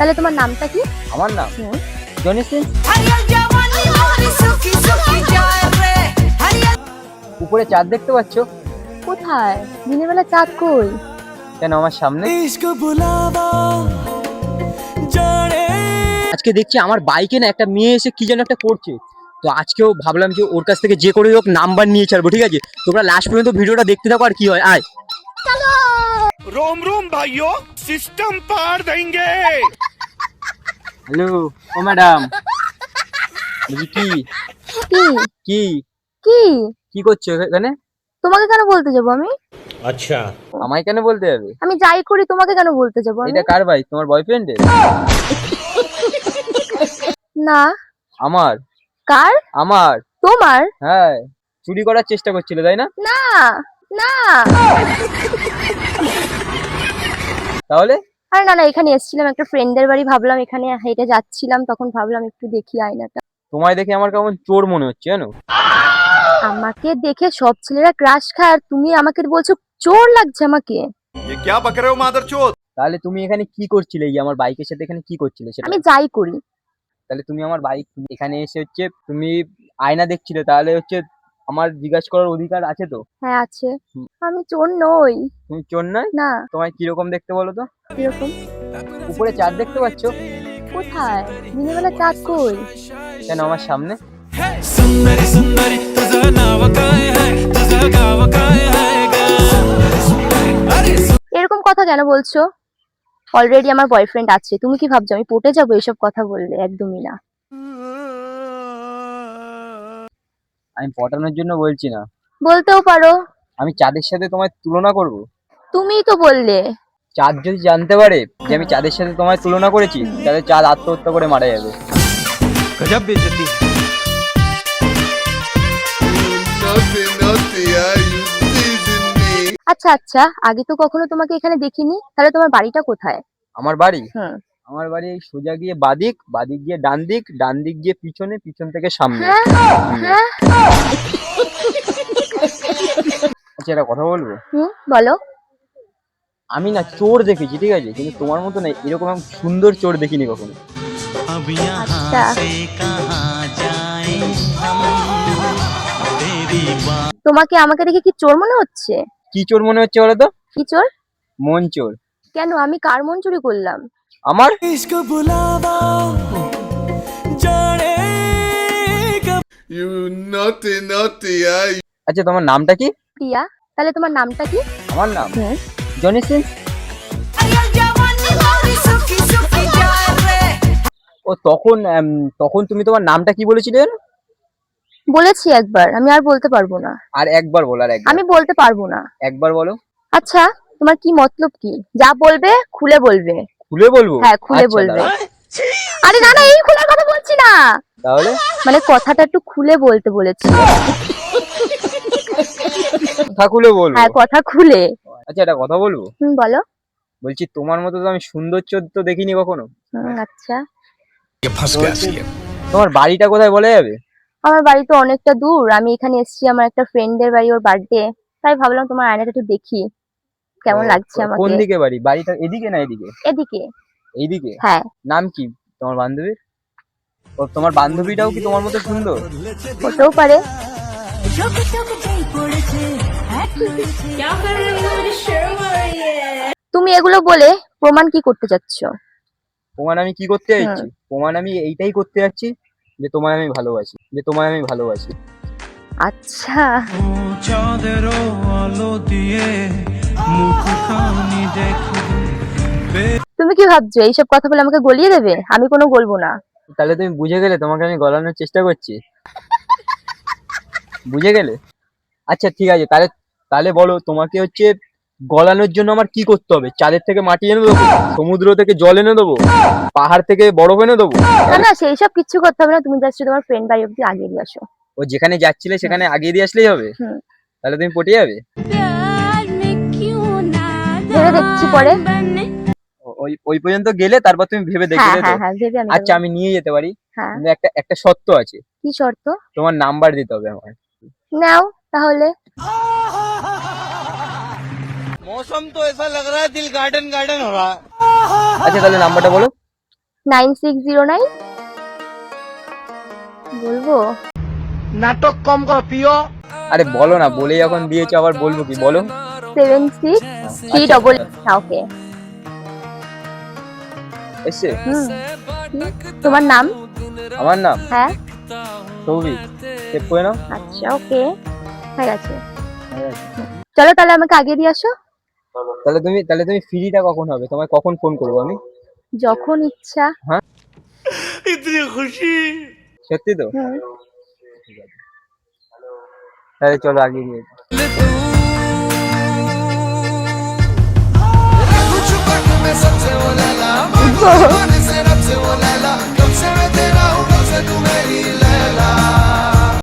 তাহলে তোমার নামটা কি? আমার নাম জনি সিং। উপরে চাঁদ দেখতে পাচ্ছ? কোথায়? দিনের বেলা চাঁদ কই? কেন আমার সামনে। আজকে দেখছি আমার বাইকে না একটা মেয়ে এসে কি যেন একটা করছে, তো আজকেও ভাবলাম যে ওর কাছ থেকে যে করে হোক নাম্বার নিয়ে ছাড়বো। ঠিক আছে, তোমরা লাস্ট পর্যন্ত ভিডিওটা দেখতে থাকো আর কি হয়। আয় रोम रोम भाइयों, सिस्टम पार देंगे। হ্যালো ও ম্যাডাম, বলছি কি কি কি কি কি করছো এখানে? তোমাকে কেন বলতে যাবো আমি? अच्छा, আমায় কেন বলতে যাবে? আমি যাই করি তোমাকে কেন বলতে যাবো আমি? এটা কার বাইক? তোমার বয়ফ্রেন্ডের? না। আমার কার? আমার তোমার? হ্যাঁ, চুরি করার চেষ্টা করছিল তাই না? না না। তাহলে আরে না না, এখানে এসেছিলাম একটা ফ্রেন্ডের বাড়ি, ভাবলাম এখানে হেঁটে যাচ্ছিলাম, তখন ভাবলাম একটু দেখি আয়নাটা। তোমায় দেখে আমার কেমন চোর মনে হচ্ছে জানো? আমাকে দেখে সব ছেলেরা ক্রাশ খায়, আর তুমি আমাকে বলছো চোর লাগছে আমাকে? ये क्या बक रहे हो मादरचोद? তাহলে তুমি এখানে কি করছিলে? এই আমার বাইকের সাথে এখানে কি করছিলে সেটা? আমি যাই করি। তাহলে তুমি আমার বাইক এখানে এসে হচ্ছে তুমি আয়না দেখছিলে, তাহলে হচ্ছে আমার জিজ্ঞাসা করার অধিকার আছে তো? হ্যাঁ আছে। আমি চোর নই। তুমি চোর নয়? না। তোমায় কিরকম দেখতে বলো তো? এরকম। উপরে চাঁদ দেখতে পাচ্ছ? কোথায়? দিনের বেলা চাঁদ কই? কেন আমার সামনে। सुंदरी सुंदरी तुझं नाव काय आहे तुझं गाव काय आहे ग अरे এরকম কথা কেন বলছো? অলরেডি আমার বয়ফ্রেন্ড আছে, তুমি কি ভাবছো আমি পটে যাবো এসব কথা বললে? একদমই না। আমি পটানোর জন্য বলছি না, বলতেও পারো। আমি চাঁদের সাথে তোমায় তুলনা করব। তুমিই তো বললে। চাঁদ যদি জানতে পারে যে আমি চাঁদের সাথে তোমায় তুলনা করেছি, তাহলে চাঁদ আত্মহত্যা করে মারা যাবে। गजब बेइज्जती। আচ্ছা আচ্ছা, আগে তো কখনো তোমাকে এখানে দেখিনি, তাহলে তোমার বাড়িটা কোথায়? আমার বাড়ি? হুম। আমার বাড়ি এই সোজা গিয়ে বাদিক, বাদিক গিয়ে ডান দিক, ডান দিক গিয়ে পিছনে, পিছন থেকে সামনে। হ্যাঁ হ্যাঁ। আচ্ছা একটা কথা বলবো? বলো। আমি না চোর দেখেছি ঠিক আছে, কিন্তু তোমার মতো না এরকম আমি সুন্দর চোর দেখিনি কখনো। अब यहाँ अच्छा। से कहाँ जाए हम तेरी बात তোমাকে আমাকে দেখে কি চোর মনে হচ্ছে? কি চোর মনে হচ্ছে বলো তো? কি চোর? মন চোর। কেন? আমি কার মন চুরি করলাম? আমার इश्क बुलावा जाने कब You naughty, naughty, yeah. আচ্ছা তোমার নামটা কি? প্রিয়া। তাহলে তোমার নামটা কি? আমার নাম হুম। জনি সিং। ও তখন তখন তুমি তোমার নামটা কি বলেছিলে যেন? বলেছি একবার, আমি আর বলতে পারবো না। আর একবার বল, আর একবার। আমি বলতে পারবো না। একবার বলো। আচ্ছা, তোমার কি মতলব কি? যা বলবে খুলে বলবে। খুলে বলবো? হ্যাঁ খুলে আচ্ছা, বলবে। দাঁড়াও। আরে না না, এই খোলার কথা বলছি না। তাহলে মানে কথাটা একটু খুলে বলতে বলেছি। কথা খুলে বলবো? হ্যাঁ কথা খুলে। আচ্ছা একটা কথা বলবো? বলো। বলছি তোমার মতো তো আমি সুন্দর চোর তো দেখিনি কখনো। আচ্ছা। ये फंस गया सीएम। তোমার বাড়িটা কোথায় বলা যাবে? আমার বাড়ি তো অনেকটা দূর, আমি এখানে এসেছি আমার একটা ফ্রেন্ডের বাড়ি, ওর বার্থডে, তাই ভাবলাম তোমার আয়নাটা একটু দেখি কেমন লাগছে কোন আমাকে। দিকে বাড়ি? বাড়িটা এদিকে না এদিকে? এদিকে। এইদিকে? হ্যাঁ। নাম কি তোমার বান্ধবীর? ও তোমার বান্ধবীটাও কি তোমার মতো সুন্দর? হতেও পারে। তুমি এগুলো বলে প্রমাণ কি করতে চাচ্ছ? প্রমাণ আমি কি করতে যাচ্ছি? প্রমাণ আমি এইটাই করতে যাচ্ছি যে তোমায় আমি ভালোবাসি, যে তোমায় আমি ভালোবাসি। আচ্ছা। চাঁদেরও আলো দিয়ে মুখখানি দেখো তুমি কি ভাবছো এইসব কথা বলে আমাকে গলিয়ে দেবে? আমি কোনো গলবো না। তাহলে তুমি বুঝে গেলে তোমাকে আমি গলানোর চেষ্টা করছি? বুঝে গেলে? আচ্ছা ঠিক আছে, তাহলে তাহলে বলো তোমাকে হচ্ছে গলানোর জন্য আমার কি করতে হবে? চাঁদের থেকে মাটি এনে দেবো, সমুদ্র থেকে জল এনে দেবো, পাহাড় থেকে বরফ এনে দেবো? না না, সেই সব কিচ্ছু করতে হবে না, তুমি জাস্ট তোমার ফ্রেন্ড বাড়ি অব্দি আগে দিয়ে আসো। ও যেখানে যাচ্ছিলে সেখানে আগিয়ে দিয়ে আসলেই হবে? হুম। তাহলে তুমি পটে যাবে? ভেবে দেখছি পরে। ওই ওই পর্যন্ত গেলে তারপর তুমি ভেবে দেখবে হ্যাঁ তাই তো? হ্যাঁ হ্যাঁ, ভেবে আমি আচ্ছা দেবো। আমি নিয়ে যেতে পারি, হ্যাঁ। কিন্তু একটা একটা শর্ত আছে। কি শর্ত? তোমার নাম্বার দিতে হবে আমার। নাও তাহলে। मौसम तो ऐसा लग रहा है दिल गार्डन गार्डन हो रहा है আচ্ছা তাহলে নাম্বারটা বলো। 9609 বলবো? আরে বলো না, বলেই এখন দিয়েছো, আবার বলবো কি, বলো। 76 ওকে। এসছে? তোমার নাম? আমার নাম হ্যাঁ। সৌভিক, সেভ করে নাও। আচ্ছা ওকে, হয়ে গেছে। চলো তাহলে আমাকে আগে দিয়ে আসো। তাহলে তুমি ফ্রিটা কখন হবে? তোমায় কখন ফোন করবো আমি? যখন ইচ্ছা। इतनी खुशी। সত্যি তো? তাহলে চলো আগে দিয়ে যাই। सबसे वो लैला मांगू जमाने से रब से वो लैला कब से मैं तेरा हूँ कब से तू मेरी लैला